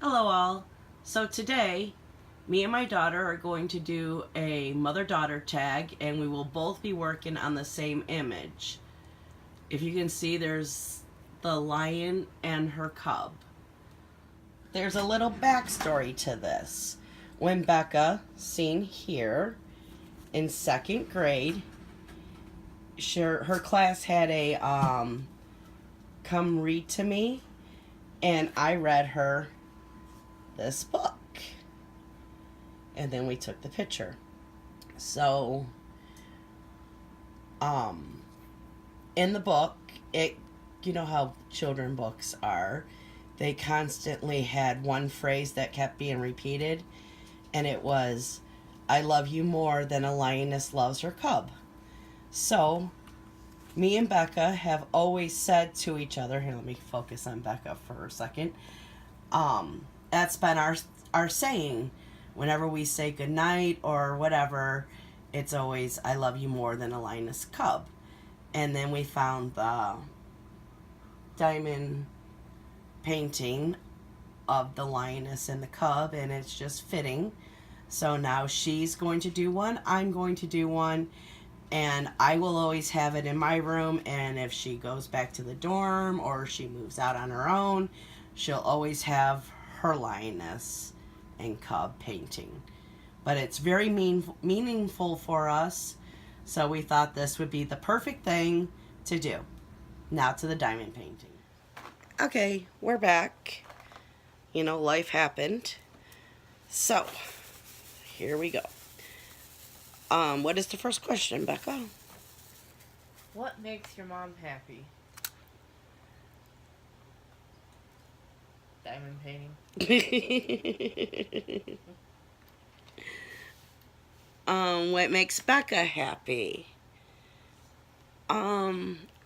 Hello all. So today, me and my daughter are going to do a mother-daughter tag and we will both be working on the same image. If you can see, there's the lion and her cub. There's a little backstory to this. When Becca, seen here, in second grade, her class had a come read to me, and I read her this book. And then we took the picture. So, in the book, you know how children books are. They constantly had one phrase that kept being repeated, and it was, "I love you more than a lioness loves her cub." So, me and Becca have always said to each other, here, let me focus on Becca for a second. That's been our saying. Whenever we say goodnight or whatever, it's always, "I love you more than a lioness cub." And then we found the diamond painting of the lioness and the cub, and it's just fitting. So now she's going to do one, I'm going to do one, and I will always have it in my room. And if she goes back to the dorm or she moves out on her own, she'll always have her lioness and cub painting. But it's very meaningful for us, so we thought this would be the perfect thing to do. Now to the diamond painting. Okay, we're back. You know, life happened. So, here we go. What is the first question, Becca? What makes your mom happy? Diamond painting. What makes Becca happy?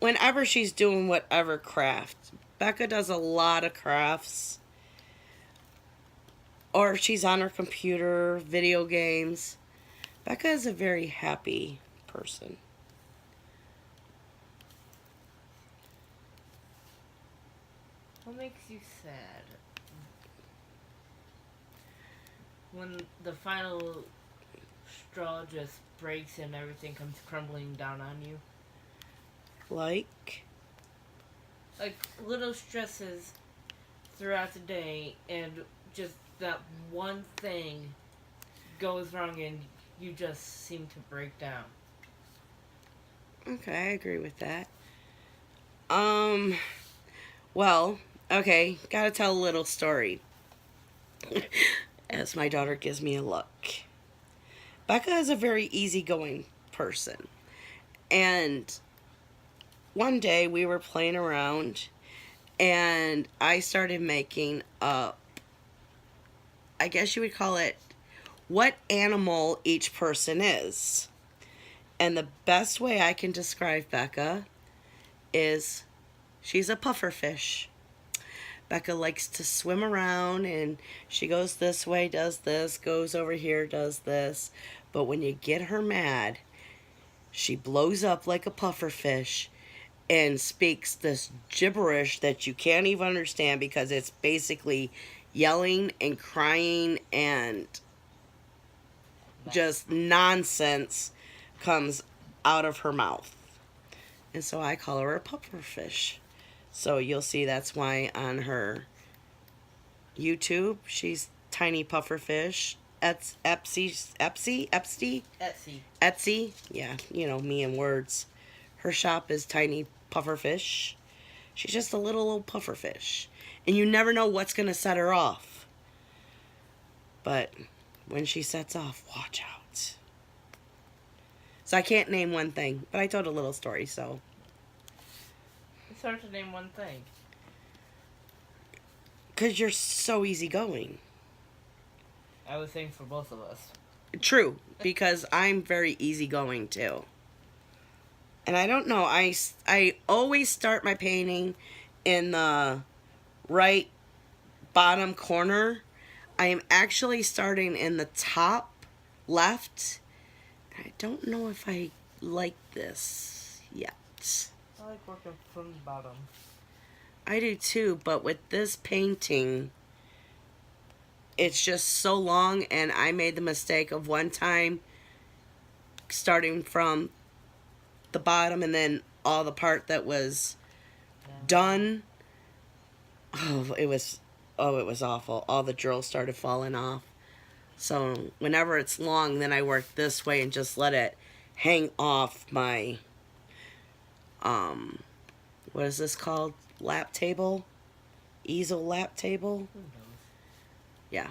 Whenever she's doing whatever craft. Becca does a lot of crafts. Or if she's on her computer, video games. Becca is a very happy person. What makes you sad? When the final straw just breaks and everything comes crumbling down on you? Like little stresses throughout the day, and just that one thing goes wrong and you just seem to break down. Okay, I agree with that. Well, okay, gotta tell a little story. As my daughter gives me a look. Becca is a very easygoing person. And one day we were playing around and I started making up, I guess you would call it, what animal each person is. And the best way I can describe Becca is she's a pufferfish. Becca likes to swim around and she goes this way, does this, goes over here, does this. But when you get her mad, she blows up like a pufferfish and speaks this gibberish that you can't even understand because it's basically yelling and crying and just nonsense comes out of her mouth. And so I call her a pufferfish. So you'll see that's why on her YouTube, she's Tiny Pufferfish. Etsy. Yeah, you know, me and words. Her shop is Tiny Pufferfish. She's just a little old pufferfish. And you never know what's going to set her off. But when she sets off, watch out. So I can't name one thing, but I told a little story, so. It's hard to name one thing. Because you're so easygoing. I was saying for both of us. True, because I'm very easygoing too. And I don't know, I always start my painting in the right bottom corner. I am actually starting in the top left. I don't know if I like this yet. I like working from the bottom. I do too, but with this painting, it's just so long, and I made the mistake of one time starting from the bottom and then all the part that was done. It was awful. All the drills started falling off. So whenever it's long, then I work this way and just let it hang off my, what is this called? Lap table? Easel lap table? Who knows? Yeah.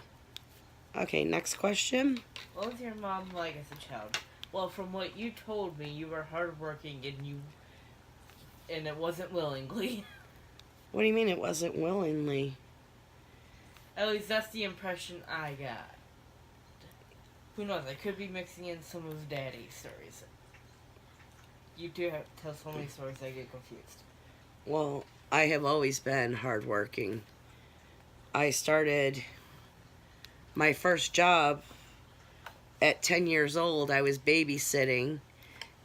Okay, next question. What was your mom like as a child? Well, from what you told me, you were hardworking and it wasn't willingly. What do you mean it wasn't willingly? At least that's the impression I got. Who knows? I could be mixing in some of Daddy's stories. You do have to tell so many stories I get confused. Well, I have always been hardworking. I started my first job at 10 years old. I was babysitting.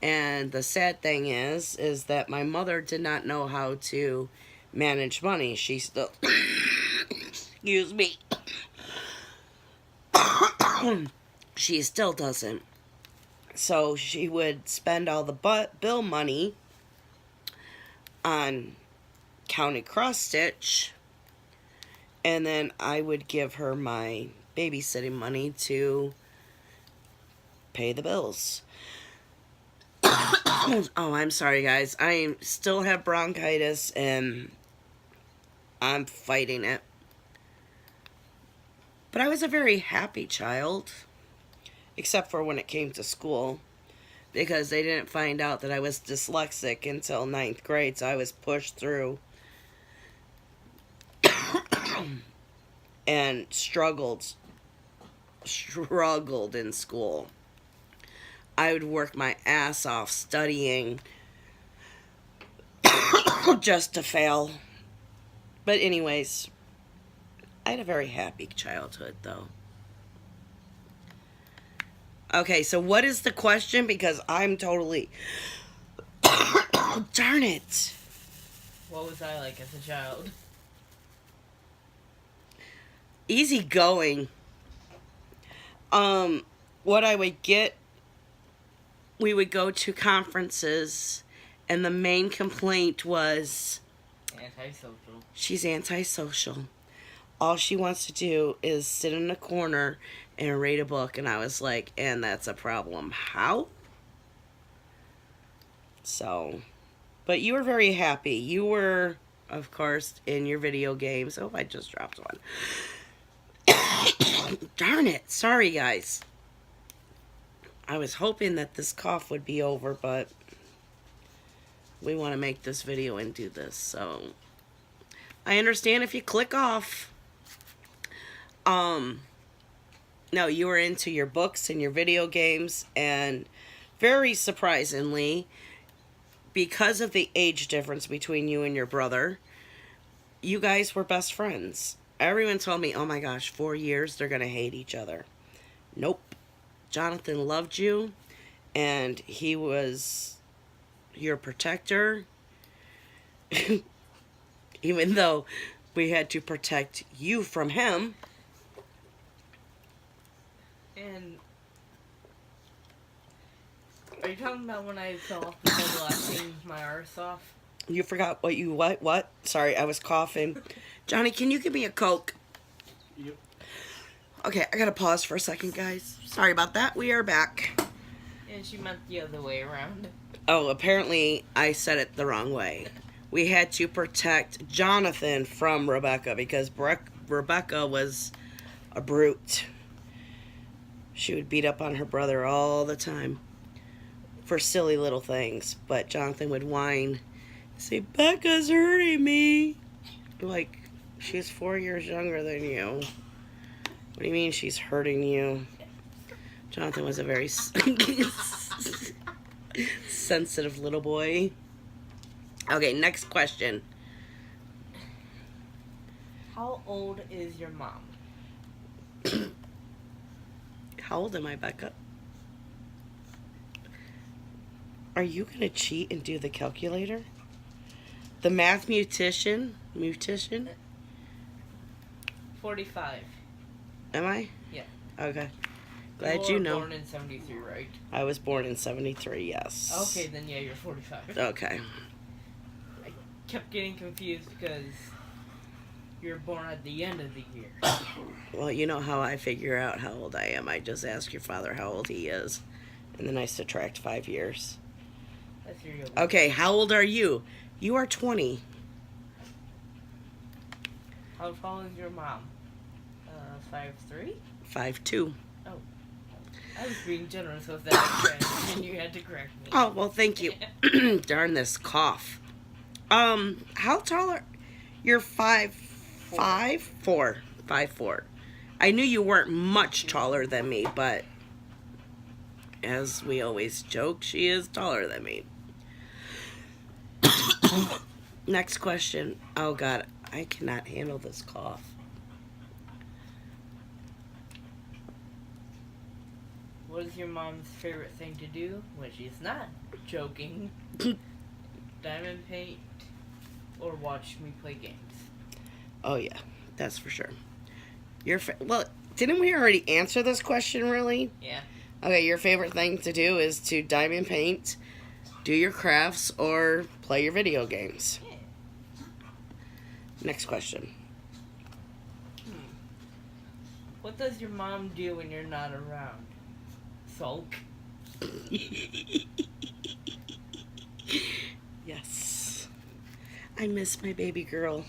And the sad thing is that my mother did not know how to manage money. She still, excuse me, she still doesn't. So she would spend all the bill money on county cross stitch, and then I would give her my babysitting money to pay the bills. Oh, I'm sorry, guys. I still have bronchitis, and I'm fighting it. But I was a very happy child, except for when it came to school, because they didn't find out that I was dyslexic until 9th grade, so I was pushed through and struggled in school. I would work my ass off studying just to fail. But anyways, I had a very happy childhood, though. Okay, so what is the question? Because I'm totally... Darn it. What was I like as a child? Easy going. What I would get, we would go to conferences, and the main complaint was... Antisocial. She's antisocial. All she wants to do is sit in a corner and read a book. And I was like, and that's a problem. How? So, but you were very happy. You were, of course, in your video games. Oh, I just dropped one. Darn it. Sorry, guys. I was hoping that this cough would be over, but we want to make this video and do this. So, I understand if you click off. No, you were into your books and your video games, and very surprisingly, because of the age difference between you and your brother, you guys were best friends. Everyone told me, oh my gosh, 4 years, they're going to hate each other. Nope. Jonathan loved you, and he was your protector. Even though we had to protect you from him. And are you talking about when I fell off the table last time my arse off? You forgot what? Sorry, I was coughing. Johnny, can you give me a Coke? Yep. Okay, I gotta pause for a second, guys. Sorry about that. We are back. And she meant the other way around. Oh, apparently I said it the wrong way. We had to protect Jonathan from Rebecca because Rebecca was a brute. She would beat up on her brother all the time for silly little things. But Jonathan would whine, say, Becca's hurting me. Like, she's 4 years younger than you. What do you mean she's hurting you? Jonathan was a very sensitive little boy. Okay, next question. How old is your mom? How old am I, Becca? Are you going to cheat and do the calculator? The math Mutation? 45. Am I? Yeah. Okay. Glad you you were know. born in 73, right? I was born in 73, yes. Okay, then yeah, you're 45. Okay. I kept getting confused because you were born at the end of the year. Well, you know how I figure out how old I am. I just ask your father how old he is, and then I subtract 5 years. That's your Okay, how old are you? You are 20. How tall is your mom? 5'3"? 5'2". Oh. I was being generous with that, and you had to correct me. Oh, well, thank you. Darn this cough. How tall are... You're 5'4". 5'4". I knew you weren't much taller than me, but as we always joke, she is taller than me. Next question. Oh, God. I cannot handle this cough. What is your mom's favorite thing to do when she's not joking? Diamond paint or watch me play games? Oh, yeah. That's for sure. Well, didn't we already answer this question, really? Yeah. Okay, your favorite thing to do is to diamond paint, do your crafts, or play your video games. Yeah. Next question. What does your mom do when you're not around? Sulk? Yes. I miss my baby girl.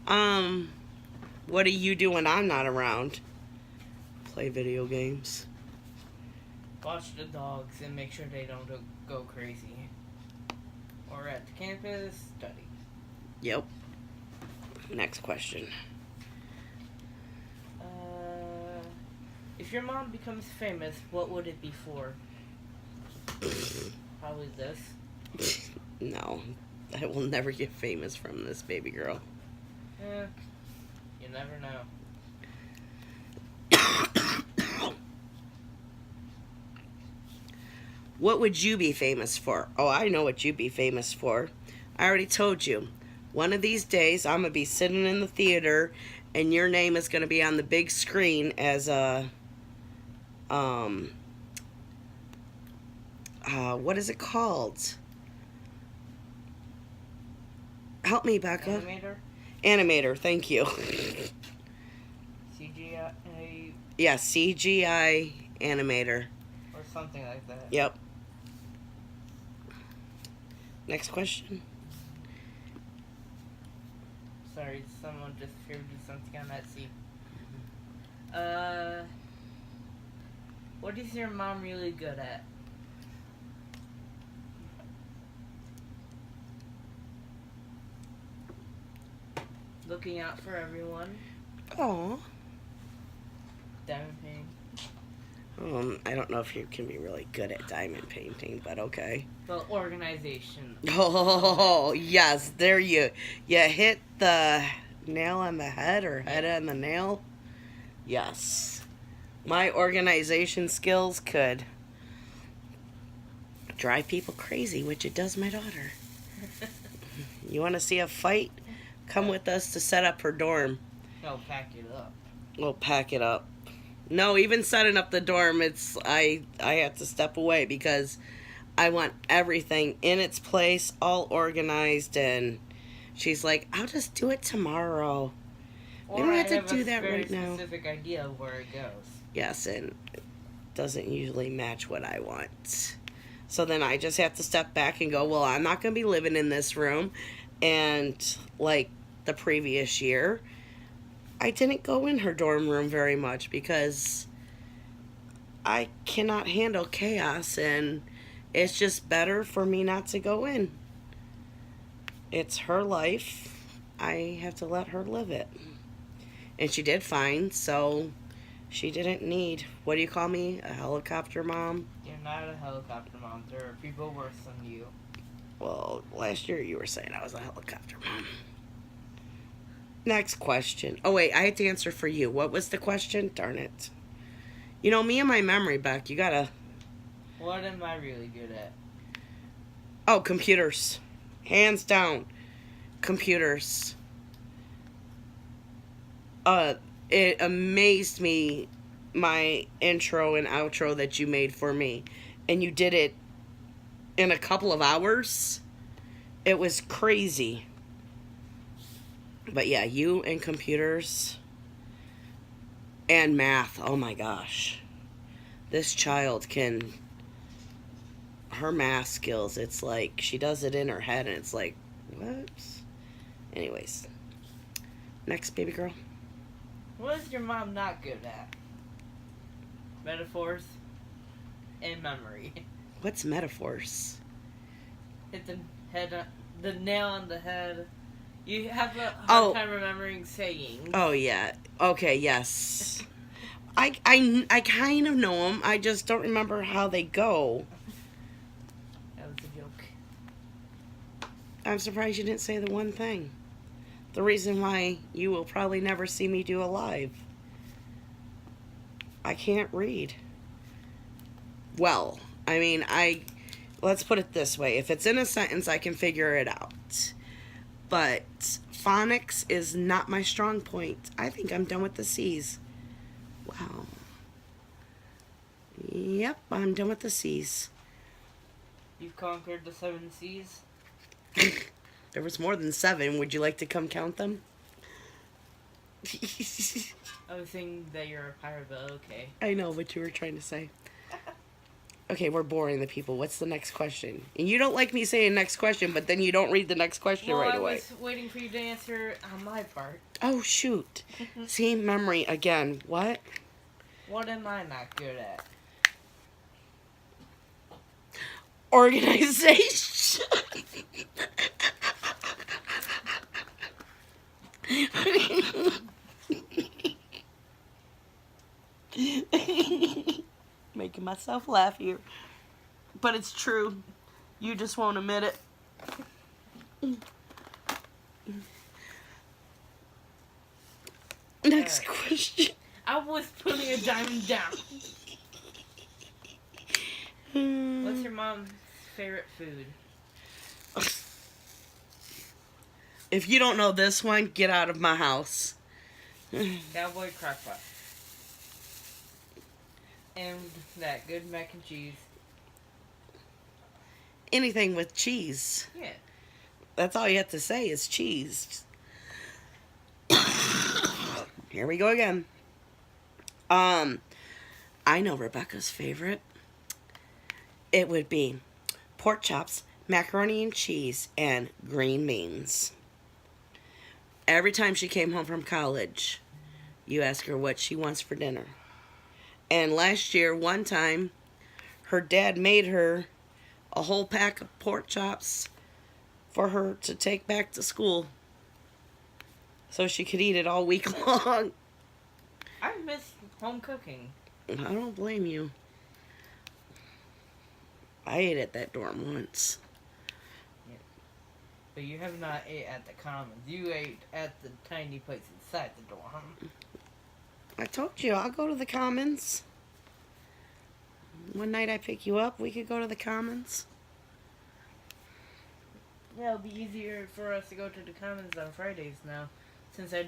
What do you do when I'm not around? Play video games. Watch the dogs and make sure they don't go crazy. Or at the campus, study. Yep. Next question. If your mom becomes famous, what would it be for? Probably this. No. I will never get famous from this baby girl. You never know. What would you be famous for? Oh, I know what you'd be famous for. I already told you. One of these days, I'm going to be sitting in the theater, and your name is going to be on the big screen as a, what is it called? Help me, Becca. Animator, thank you. CGI? Yeah, CGI animator. Or something like that. Yep. Next question. Sorry, someone just heard you something on that seat. What is your mom really good at? Looking out for everyone. Aw. Diamond painting. I don't know if you can be really good at diamond painting, but okay. Well, organization. Oh, yes. There you hit the nail on the head or head on the nail. Yes. My organization skills could drive people crazy, which it does my daughter. You want to see a fight? Come with us to set up her dorm. No, pack it up. We'll pack it up. No, even setting up the dorm, I have to step away because I want everything in its place, all organized, and she's like, I'll just do it tomorrow. We don't have to do that right now. I have a very specific idea of where it goes. Yes, and it doesn't usually match what I want. So then I just have to step back and go, well, I'm not going to be living in this room. And like the previous year, I didn't go in her dorm room very much because I cannot handle chaos, and it's just better for me not to go in. It's her life. I have to let her live it. And she did fine, so she didn't need, what do you call me, a helicopter mom? You're not a helicopter mom. There are people worse than you. Well, last year you were saying I was a helicopter mom. Next question. Oh, wait, I had to answer for you. What was the question? Darn it. You know, me and my memory, Beck, you gotta... What am I really good at? Oh, computers. Hands down. Computers. It amazed me, my intro and outro that you made for me. And you did it in a couple of hours. It was crazy. But yeah, you and computers and math. Oh my gosh. This child can... Her math skills, it's like she does it in her head and it's like, what? Anyways. Next, baby girl. What is your mom not good at? Metaphors and memory. What's metaphors? Hit the nail on the head. You have a hard time remembering sayings. Oh yeah. Okay, yes. I kind of know them. I just don't remember how they go. That was a joke. I'm surprised you didn't say the one thing. The reason why you will probably never see me do a live. I can't read. Well, I mean, let's put it this way. If it's in a sentence, I can figure it out. But phonics is not my strong point. I think I'm done with the C's. Wow. Yep, I'm done with the C's. You've conquered the 7 C's? There was more than 7. Would you like to come count them? I was thinking that you're a pirate, but okay. I know what you were trying to say. Okay, we're boring the people. What's the next question? And you don't like me saying next question, but then you don't read the next question right away. I was waiting for you to answer on my part. Oh, shoot. See, memory again. What? What am I not good at? Organization. Making myself laugh here. But it's true. You just won't admit it. Next question. I was putting a diamond down. What's your mom's favorite food? If you don't know this one, get out of my house. Cowboy crockpot. And that good mac and cheese. Anything with cheese. Yeah. That's all you have to say is cheese. Here we go again. I know Rebecca's favorite. It would be pork chops, macaroni and cheese, and green beans. Every time she came home from college, you ask her what she wants for dinner. And last year, one time, her dad made her a whole pack of pork chops for her to take back to school so she could eat it all week long. I miss home cooking. I don't blame you. I ate at that dorm once. Yeah. But you have not ate at the Commons. You ate at the tiny place inside the dorm. I told you, I'll go to the Commons. One night I pick you up, we could go to the Commons. Yeah, it'll be easier for us to go to the Commons on Fridays now, since I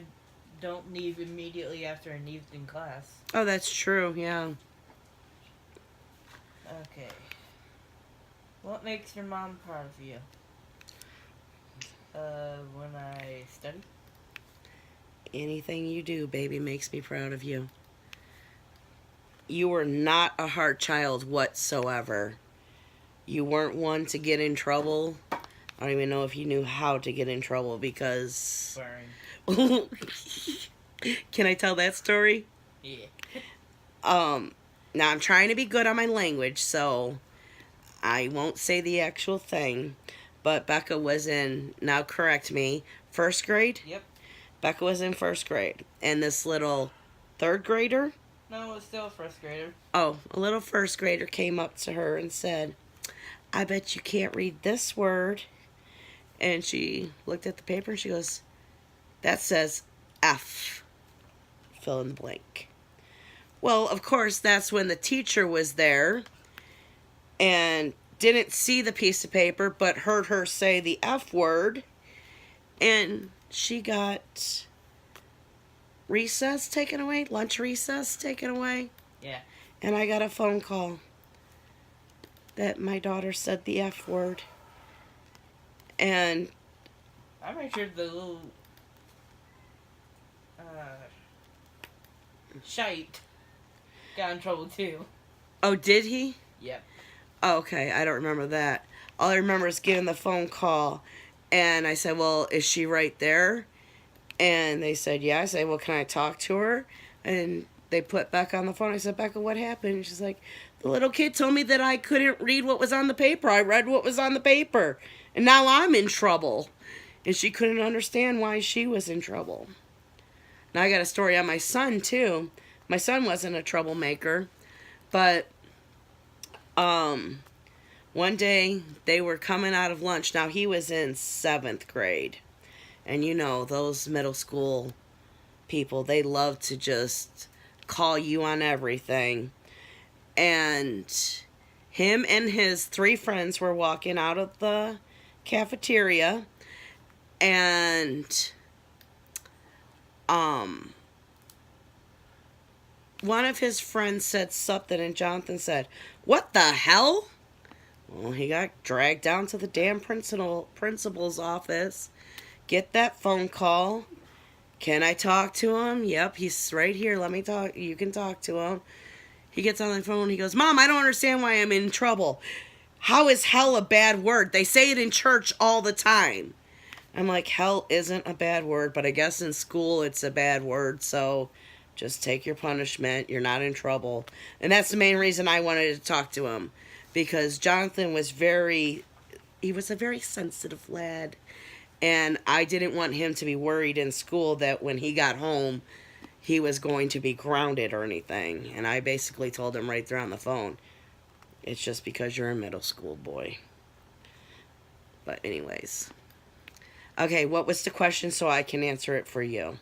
don't leave immediately after an evening class. Oh, that's true, yeah. Okay. What makes your mom proud of you? When I study? Anything you do, baby, makes me proud of you. You were not a hard child whatsoever. You weren't one to get in trouble. I don't even know if you knew how to get in trouble because... Swearing. Can I tell that story? Yeah. Now I'm trying to be good on my language, so I won't say the actual thing. But Becca was in, now correct me, 1st grade? Yep. Becca was in 1st grade. And this little 3rd grader? No, it was still a 1st grader. Oh, a little 1st grader came up to her and said, I bet you can't read this word. And she looked at the paper and she goes, that says F. Fill in the blank. Well, of course, that's when the teacher was there and didn't see the piece of paper, but heard her say the F word. And she got recess taken away, lunch recess taken away, Yeah. and I got a phone call that my daughter said the F word. And I made sure the little shite got in trouble too. oh, did he? Yep. Oh, okay, I don't remember that. All I remember is getting the phone call, and I said, well, is she right there? And they said, yeah. I said, well, can I talk to her? And they put Becca on the phone. I said, Becca, what happened? And she's like, the little kid told me that I couldn't read what was on the paper. I read what was on the paper, and now I'm in trouble. And she couldn't understand why she was in trouble. Now I got a story on my son, too. My son wasn't a troublemaker, but one day they were coming out of lunch. Now he was in 7th grade. And you know, those middle school people, they love to just call you on everything. And him and his 3 friends were walking out of the cafeteria. And one of his friends said something, and Jonathan said, what the hell? Well, he got dragged down to the damn principal's office. Get that phone call. Can I talk to him? Yep, he's right here. Let me talk. You can talk to him. He gets on the phone. He goes, Mom, I don't understand why I'm in trouble. How is hell a bad word? They say it in church all the time. I'm like, hell isn't a bad word, but I guess in school it's a bad word, so just take your punishment. You're not in trouble. And that's the main reason I wanted to talk to him, because Jonathan was he was a very sensitive lad, and I didn't want him to be worried in school that when he got home, he was going to be grounded or anything. And I basically told him right there on the phone, it's just because you're in middle school, boy. But anyways. Okay, what was the question so I can answer it for you?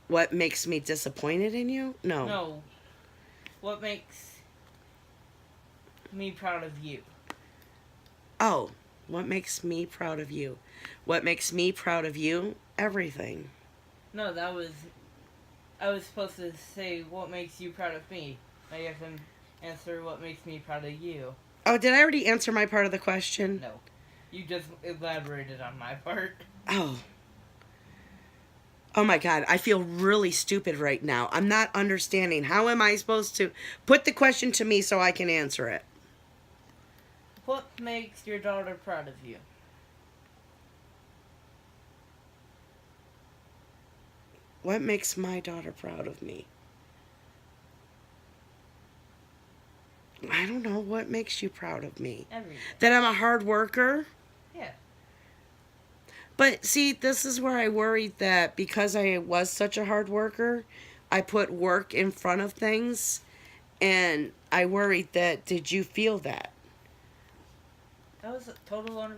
What makes me disappointed in you? No. No. What makes me proud of you? Oh, what makes me proud of you? What makes me proud of you? Everything. No, I was supposed to say what makes you proud of me. I have to answer what makes me proud of you. Oh, did I already answer my part of the question? No. You just elaborated on my part. Oh. Oh my God, I feel really stupid right now. I'm not understanding. How am I supposed to put the question to me so I can answer it? What makes your daughter proud of you? What makes my daughter proud of me? I don't know. What makes you proud of me? Everything. That I'm a hard worker? Yeah. But see, this is where I worried that because I was such a hard worker, I put work in front of things, and I worried that, did you feel that? That was a total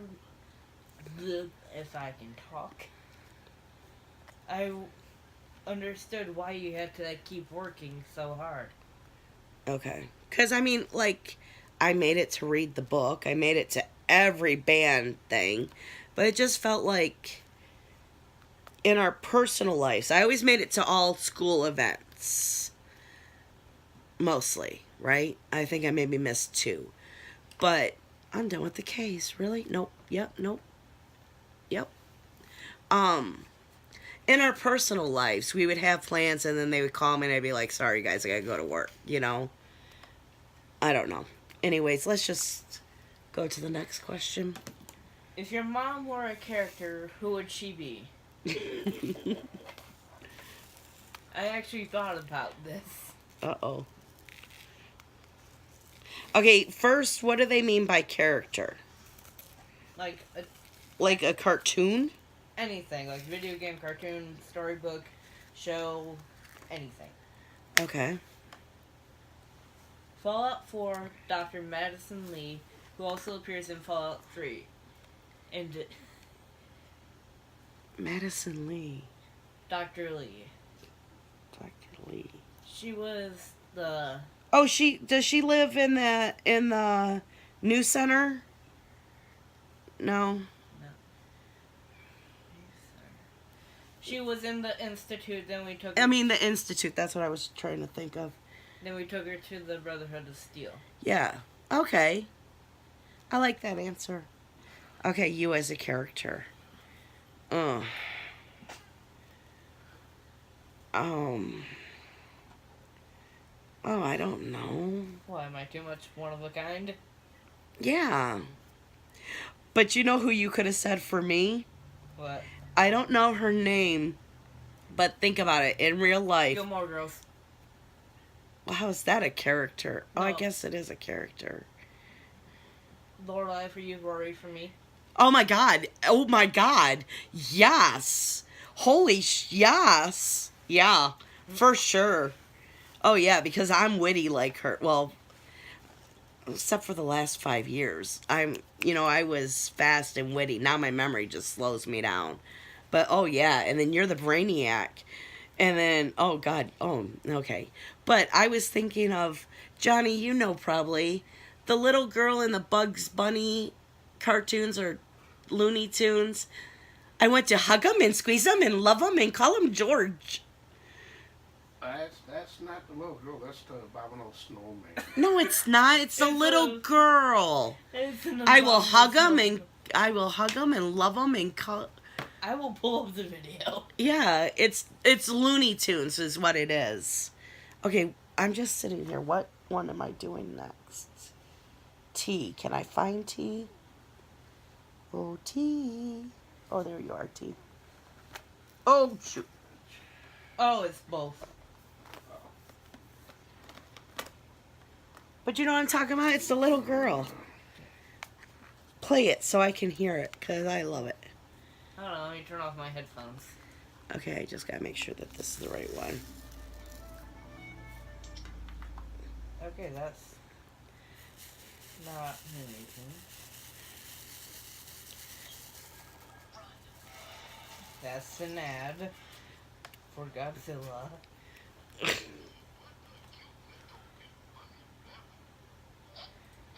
if I can talk. I understood why you had to keep working so hard. Okay. Because, I mean, like, I made it to read the book. I made it to every band thing. But it just felt like in our personal lives, I always made it to all school events. Mostly, right? I think I maybe missed 2. But I'm done with the case. Really? Nope. Yep. Nope. Yep. In our personal lives, we would have plans, and then they would call me, and I'd be like, sorry, guys, I gotta go to work, you know? I don't know. Anyways, let's just go to the next question. If your mom were a character, who would she be? I actually thought about this. Uh-oh. Okay, first, what do they mean by character? Like a cartoon? anything. Like video game, cartoon, storybook, show, anything. Okay. Fallout 4, Dr. Madison Lee, who also appears in Fallout 3. And Madison Lee. Dr. Lee. Dr. Lee. She was the... Oh, does she live in the news center? No. No. She was in the Institute, then we took I mean, the Institute. That's what I was trying to think of. Then we took her to the Brotherhood of Steel. Yeah. Okay. I like that answer. Okay, you as a character. Um. Oh, I don't know. Why, am I too much one of a kind? Yeah. But you know who you could have said for me? What? I don't know her name, but think about it. In real life. Gilmore Girls. Well, how is that a character? Oh, I No. guess it is a character. Lorelai for you, Rory for me. Oh my god. Oh my god. Yes. Holy yes. Yeah. For sure. Oh yeah, because I'm witty like her. Well, except for the last 5 years. I was fast and witty. Now my memory just slows me down. But oh yeah, and then you're the brainiac. And then, oh god, oh, okay. But I was thinking of, Johnny, you know probably, the little girl in the Bugs Bunny cartoons or Looney Tunes. I went to hug him and squeeze him and love him and call him George. That's not the little girl. That's the abominable snowman. No, it's not. It's the little girl. I will hug him and love him and call. I will pull up the video. Yeah, it's Looney Tunes is what it is. Okay, I'm just sitting here. What one am I doing next? T. Can I find T? Oh, T. Oh, there you are, T. Oh, shoot. Oh, it's both. But you know what I'm talking about? It's the little girl. Play it so I can hear it, because I love it. I don't know, let me turn off my headphones. Okay, I just gotta make sure that this is the right one. Okay, that's not anything. That's an ad for Godzilla.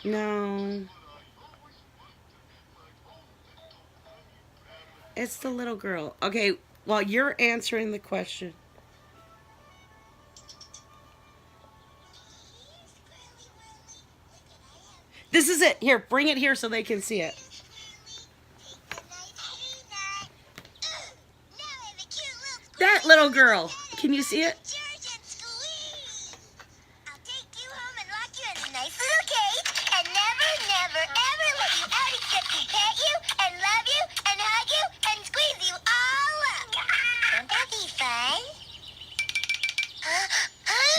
No. It's the little girl. Okay, while you're answering the question. This is it. Here, bring it here so they can see it. That little girl. Can you see it?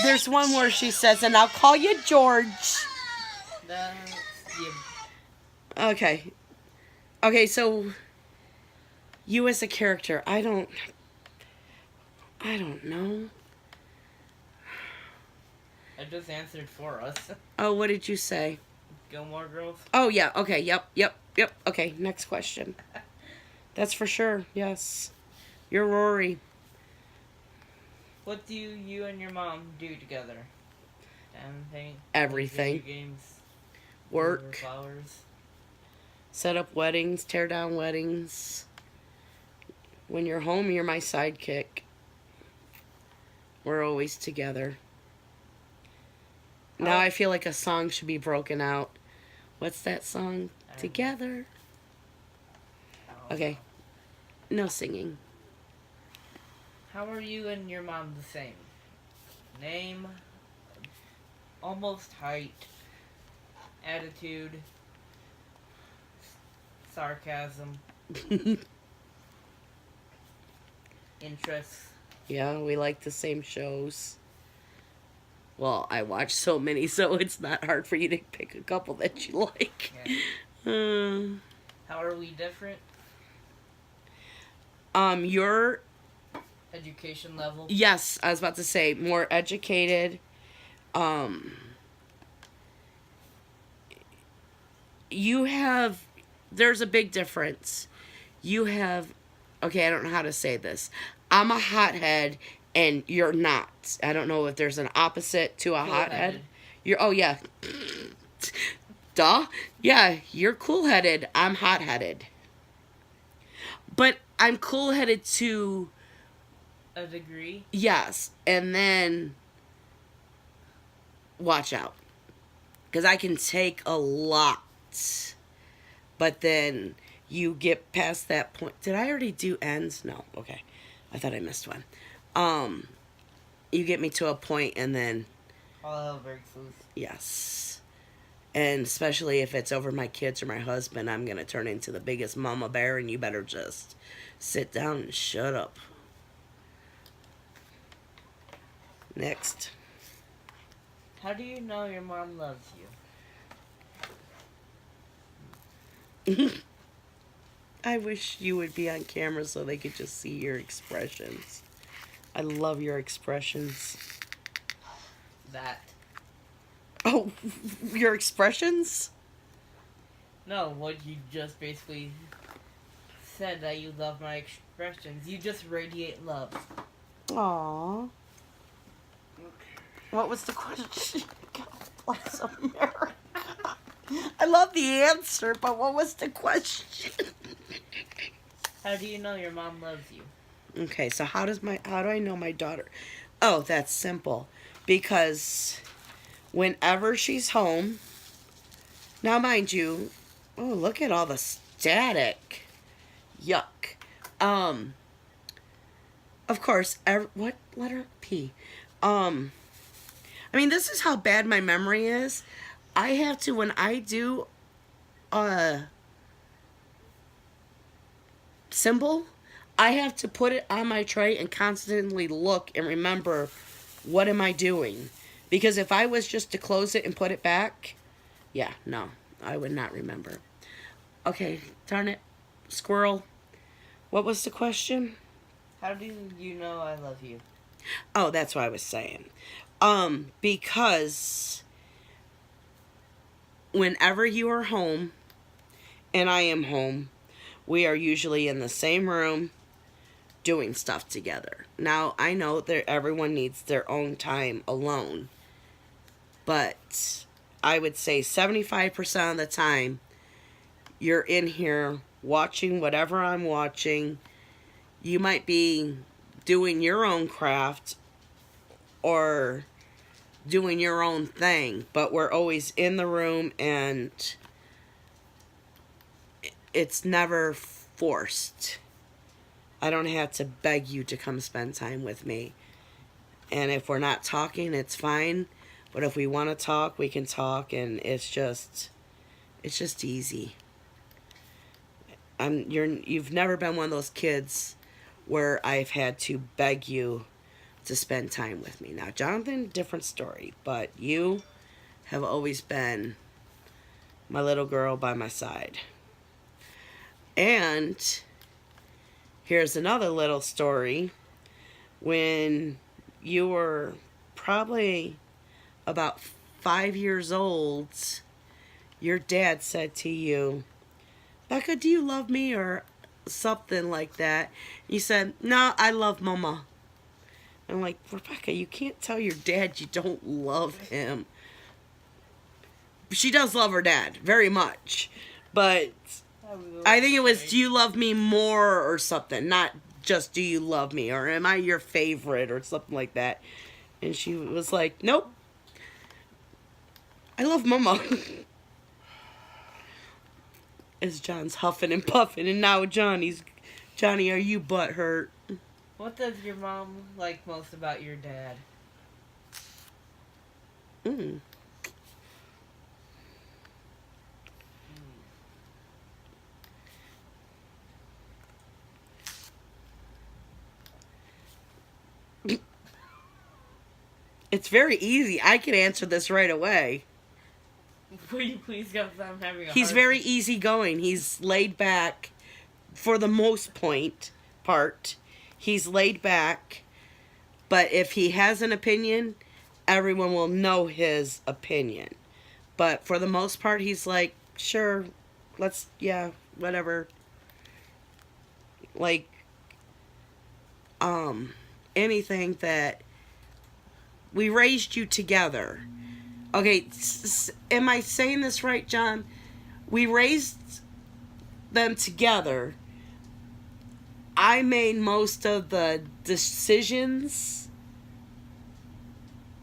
There's one where she says, and I'll call you George. That's Okay. Okay, so you as a character, I don't know. I just answered for us. Oh, what did you say? Gilmore Girls. Oh, yeah. Okay. Yep. Okay, next question. That's for sure. Yes. You're Rory. What do you and your mom do together? Anything? Everything. Video games. Work. Flowers. Set up weddings. Tear down weddings. When you're home, you're my sidekick. We're always together. Now I feel like a song should be broken out. What's that song? Together. Okay. No singing. How are you and your mom the same? Name, almost height, attitude, sarcasm, interests. Yeah, we like the same shows. Well, I watch so many, so it's not hard for you to pick a couple that you like. Yeah. How are we different? You're... Education level? Yes, I was about to say, more educated. You have... There's a big difference. You have... Okay, I don't know how to say this. I'm a hothead, and you're not. I don't know if there's an opposite to a hothead. You're... Oh, yeah. Duh. Yeah, you're cool-headed. I'm hot-headed. But I'm cool-headed to a degree. Yes, and then watch out. Because I can take a lot. But then you get past that point. Did I already do ends? No. Okay. I thought I missed one. You get me to a point and then... All hell breaks loose. Yes. And especially if it's over my kids or my husband, I'm going to turn into the biggest mama bear and you better just sit down and shut up. Next. How do you know your mom loves you? I wish you would be on camera so they could just see your expressions. I love your expressions. That. Oh, your expressions? No, what you just basically said, that you love my expressions. You just radiate love. Aww. Okay. What was the question? God bless America. I love the answer, but what was the question? How do you know your mom loves you? Okay, so how do I know my daughter? Oh, that's simple. Because whenever she's home, now mind you, oh, look at all the static. Yuck. Of course, what letter? P. I mean, this is how bad my memory is. I have to, when I do a symbol, I have to put it on my tray and constantly look and remember, what am I doing? Because if I was just to close it and put it back, yeah, no, I would not remember. Okay, darn it. Squirrel. What was the question? How do you know I love you? Oh, that's what I was saying. Because whenever you are home and I am home, we are usually in the same room doing stuff together. Now, I know that everyone needs their own time alone, but I would say 75% of the time you're in here watching whatever I'm watching. You might be doing your own craft or doing your own thing, but we're always in the room and it's never forced. I don't have to beg you to come spend time with me. And if we're not talking, it's fine. But if we want to talk, we can talk, and it's just easy. You've never been one of those kids where I've had to beg you to spend time with me. Now, Jonathan, different story, but you have always been my little girl by my side. And here's another little story. When you were probably about 5 years old, your dad said to you, Becca, do you love me? Or something like that. You said, no, I love Mama. I'm like, Rebecca, you can't tell your dad you don't love him. She does love her dad very much. But I think it was, do you love me more or something? Not just, do you love me? Or am I your favorite? Or something like that. And she was like, nope. I love Mama. As John's huffing and puffing. And now Johnny, are you butthurt? What does your mom like most about your dad? It's very easy. I can answer this right away. Will you please go? I'm having a He's hard very time. easygoing. He's laid back for the most part. He's laid back. But if he has an opinion, everyone will know his opinion. But for the most part, he's like, sure, whatever. Like, anything that we raised you together. Okay, am I saying this right, John? We raised them together. I made most of the decisions,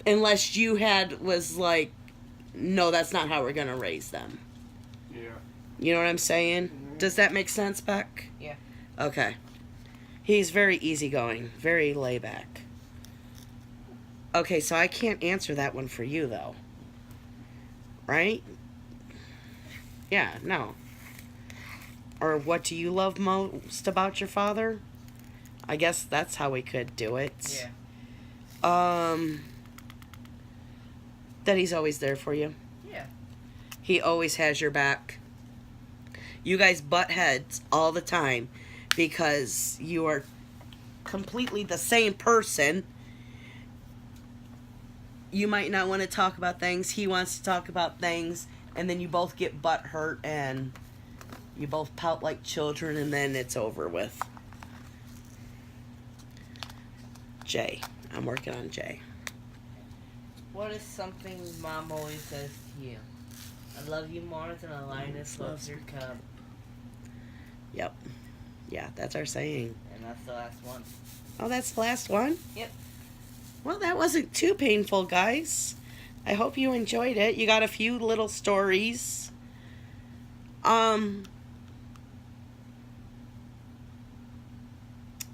unless you was like, no, that's not how we're going to raise them. Yeah. You know what I'm saying? Mhm. Does that make sense, Beck? Yeah. Okay. He's very easygoing, very laid back. Okay, so I can't answer that one for you, though. Right? Yeah, no. Or what do you love most about your father? I guess that's how we could do it. Yeah. That he's always there for you. Yeah. He always has your back. You guys butt heads all the time because you are completely the same person. You might not want to talk about things. He wants to talk about things. And then you both get butt hurt and you both pout like children, and then it's over with. Jay. I'm working on Jay. What is something Mom always says to you? I love you more than a lioness loves her cub. Yep. Yeah, that's our saying. And that's the last one. Oh, that's the last one? Yep. Well, that wasn't too painful, guys. I hope you enjoyed it. You got a few little stories.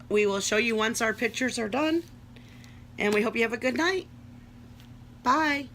We will show you once our pictures are done. And we hope you have a good night. Bye.